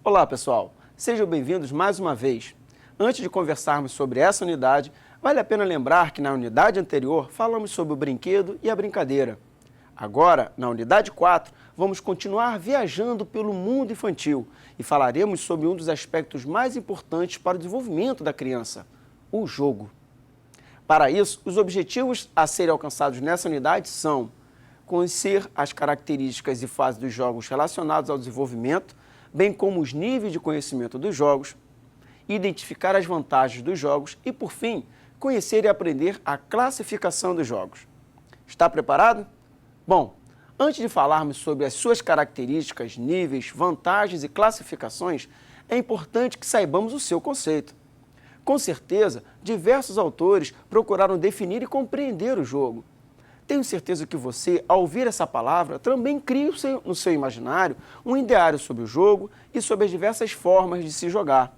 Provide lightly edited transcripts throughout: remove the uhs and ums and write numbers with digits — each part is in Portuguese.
Olá, pessoal! Sejam bem-vindos mais uma vez. Antes de conversarmos sobre essa unidade, vale a pena lembrar que na unidade anterior falamos sobre o brinquedo e a brincadeira. Agora, na unidade 4, vamos continuar viajando pelo mundo infantil e falaremos sobre um dos aspectos mais importantes para o desenvolvimento da criança, o jogo. Para isso, os objetivos a serem alcançados nessa unidade são conhecer as características e fases dos jogos relacionados ao desenvolvimento, bem como os níveis de conhecimento dos jogos, identificar as vantagens dos jogos e, por fim, conhecer e aprender a classificação dos jogos. Está preparado? Bom, antes de falarmos sobre as suas características, níveis, vantagens e classificações, é importante que saibamos o seu conceito. Com certeza, diversos autores procuraram definir e compreender o jogo. Tenho certeza que você, ao ouvir essa palavra, também cria no seu imaginário um ideário sobre o jogo e sobre as diversas formas de se jogar.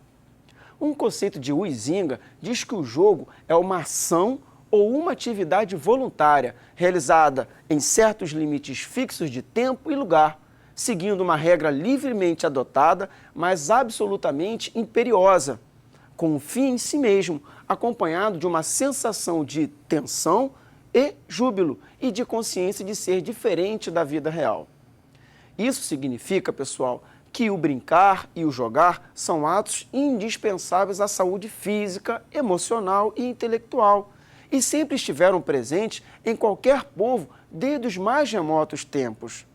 Um conceito de Huizinga diz que o jogo é uma ação ou uma atividade voluntária realizada em certos limites fixos de tempo e lugar, seguindo uma regra livremente adotada, mas absolutamente imperiosa, com um fim em si mesmo, acompanhado de uma sensação de tensão e júbilo e de consciência de ser diferente da vida real. Isso significa, pessoal, que o brincar e o jogar são atos indispensáveis à saúde física, emocional e intelectual e sempre estiveram presentes em qualquer povo desde os mais remotos tempos.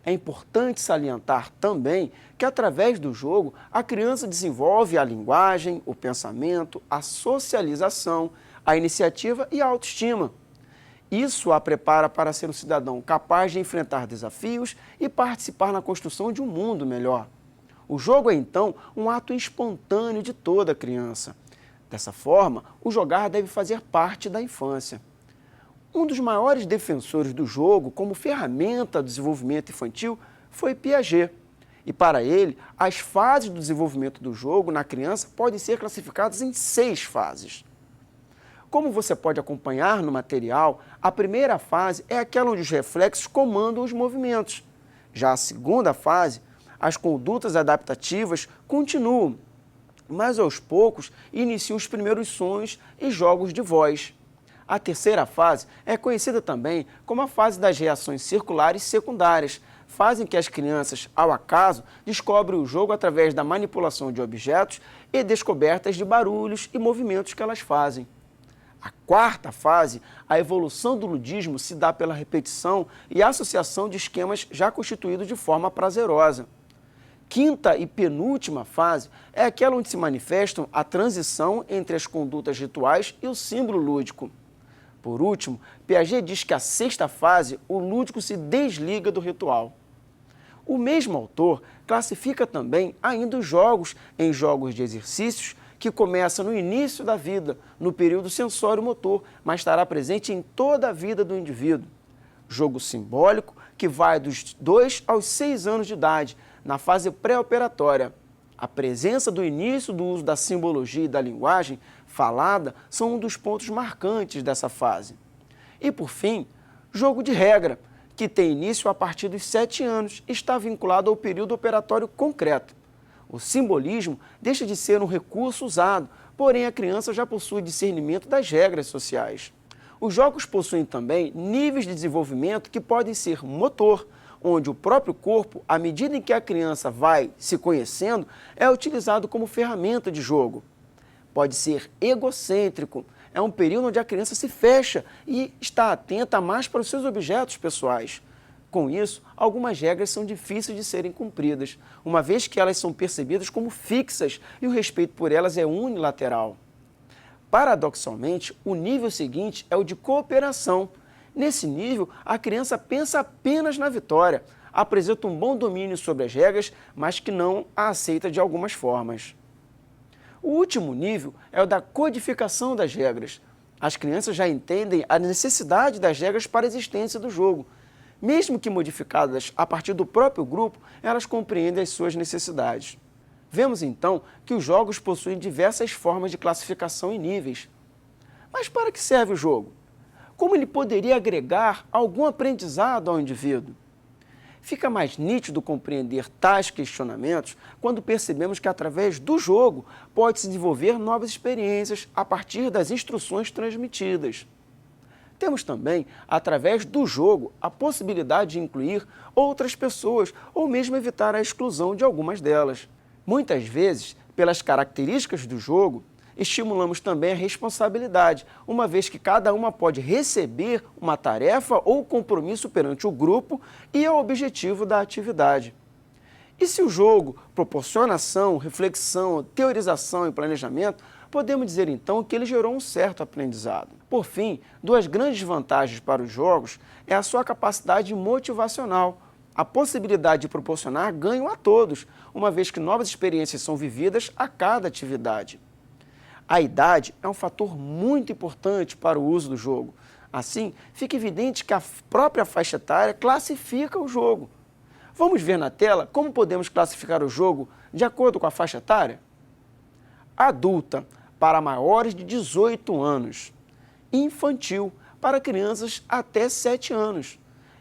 É importante salientar também que, através do jogo, a criança desenvolve a linguagem, o pensamento, a socialização, a iniciativa e a autoestima. Isso a prepara para ser um cidadão capaz de enfrentar desafios e participar na construção de um mundo melhor. O jogo é, então, um ato espontâneo de toda criança. Dessa forma, o jogar deve fazer parte da infância. Um dos maiores defensores do jogo como ferramenta do desenvolvimento infantil foi Piaget. E para ele, as fases do desenvolvimento do jogo na criança podem ser classificadas em 6 fases. Como você pode acompanhar no material, a primeira fase é aquela onde os reflexos comandam os movimentos. Já a segunda fase, as condutas adaptativas continuam, mas aos poucos iniciam os primeiros sons e jogos de voz. A terceira fase é conhecida também como a fase das reações circulares secundárias, fase em que as crianças, ao acaso, descobrem o jogo através da manipulação de objetos e descobertas de barulhos e movimentos que elas fazem. A quarta fase, a evolução do ludismo, se dá pela repetição e associação de esquemas já constituídos de forma prazerosa. Quinta e penúltima fase é aquela onde se manifestam a transição entre as condutas rituais e o símbolo lúdico. Por último, Piaget diz que a sexta fase, o lúdico se desliga do ritual. O mesmo autor classifica também ainda os jogos em jogos de exercícios que começa no início da vida, no período sensório-motor, mas estará presente em toda a vida do indivíduo. Jogo simbólico, que vai dos 2 aos 6 anos de idade, na fase pré-operatória. A presença do início do uso da simbologia e da linguagem falada são um dos pontos marcantes dessa fase. E, por fim, jogo de regra, que tem início a partir dos 7 anos e está vinculado ao período operatório concreto. O simbolismo deixa de ser um recurso usado, porém a criança já possui discernimento das regras sociais. Os jogos possuem também níveis de desenvolvimento que podem ser motor, onde o próprio corpo, à medida em que a criança vai se conhecendo, é utilizado como ferramenta de jogo. Pode ser egocêntrico, é um período onde a criança se fecha e está atenta mais para os seus objetos pessoais. Com isso, algumas regras são difíceis de serem cumpridas, uma vez que elas são percebidas como fixas e o respeito por elas é unilateral. Paradoxalmente, o nível seguinte é o de cooperação. Nesse nível, a criança pensa apenas na vitória, apresenta um bom domínio sobre as regras, mas que não a aceita de algumas formas. O último nível é o da codificação das regras. As crianças já entendem a necessidade das regras para a existência do jogo. Mesmo que modificadas a partir do próprio grupo, elas compreendem as suas necessidades. Vemos então que os jogos possuem diversas formas de classificação e níveis. Mas para que serve o jogo? Como ele poderia agregar algum aprendizado ao indivíduo? Fica mais nítido compreender tais questionamentos quando percebemos que, através do jogo, pode-se desenvolver novas experiências a partir das instruções transmitidas. Temos também, através do jogo, a possibilidade de incluir outras pessoas ou mesmo evitar a exclusão de algumas delas. Muitas vezes, pelas características do jogo, estimulamos também a responsabilidade, uma vez que cada uma pode receber uma tarefa ou compromisso perante o grupo e ao objetivo da atividade. E se o jogo proporciona ação, reflexão, teorização e planejamento, podemos dizer então que ele gerou um certo aprendizado. Por fim, duas grandes vantagens para os jogos é a sua capacidade motivacional, a possibilidade de proporcionar ganho a todos, uma vez que novas experiências são vividas a cada atividade. A idade é um fator muito importante para o uso do jogo. Assim, fica evidente que a própria faixa etária classifica o jogo. Vamos ver na tela como podemos classificar o jogo de acordo com a faixa etária? Adulta, para maiores de 18 anos. Infantil, para crianças até 7 anos.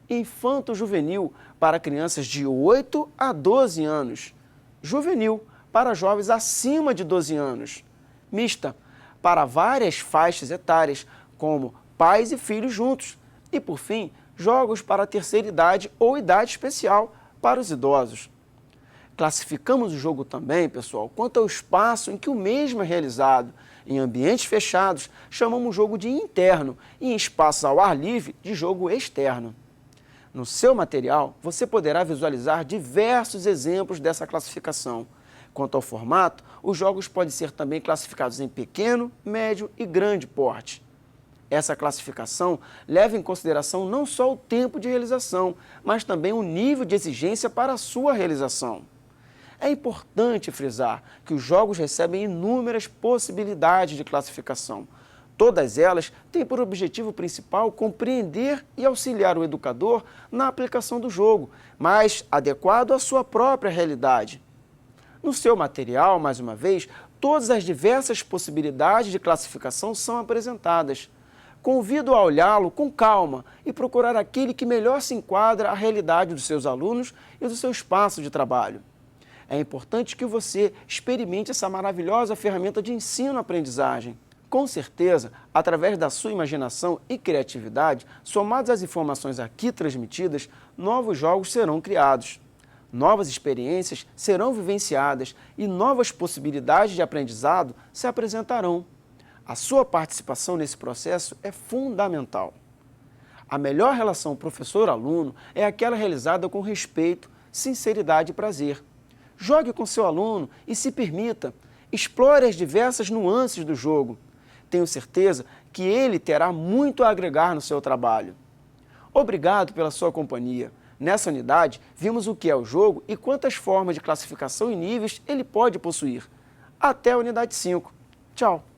Infanto-juvenil, para crianças de 8 a 12 anos. Juvenil, para jovens acima de 12 anos. Mista, para várias faixas etárias, como pais e filhos juntos. E, por fim, jogos para a terceira idade ou idade especial para os idosos. Classificamos o jogo também, pessoal, quanto ao espaço em que o mesmo é realizado. Em ambientes fechados, chamamos o jogo de interno e em espaços ao ar livre, de jogo externo. No seu material, você poderá visualizar diversos exemplos dessa classificação. Quanto ao formato, os jogos podem ser também classificados em pequeno, médio e grande porte. Essa classificação leva em consideração não só o tempo de realização, mas também o nível de exigência para a sua realização. É importante frisar que os jogos recebem inúmeras possibilidades de classificação. Todas elas têm por objetivo principal compreender e auxiliar o educador na aplicação do jogo, mas adequado à sua própria realidade. No seu material, mais uma vez, todas as diversas possibilidades de classificação são apresentadas. Convido a olhá-lo com calma e procurar aquele que melhor se enquadra à realidade dos seus alunos e do seu espaço de trabalho. É importante que você experimente essa maravilhosa ferramenta de ensino-aprendizagem. Com certeza, através da sua imaginação e criatividade, somados às informações aqui transmitidas, novos jogos serão criados. Novas experiências serão vivenciadas e novas possibilidades de aprendizado se apresentarão. A sua participação nesse processo é fundamental. A melhor relação professor-aluno é aquela realizada com respeito, sinceridade e prazer. Jogue com seu aluno e se permita. Explore as diversas nuances do jogo. Tenho certeza que ele terá muito a agregar no seu trabalho. Obrigado pela sua companhia. Nessa unidade, vimos o que é o jogo e quantas formas de classificação e níveis ele pode possuir. Até a unidade 5. Tchau!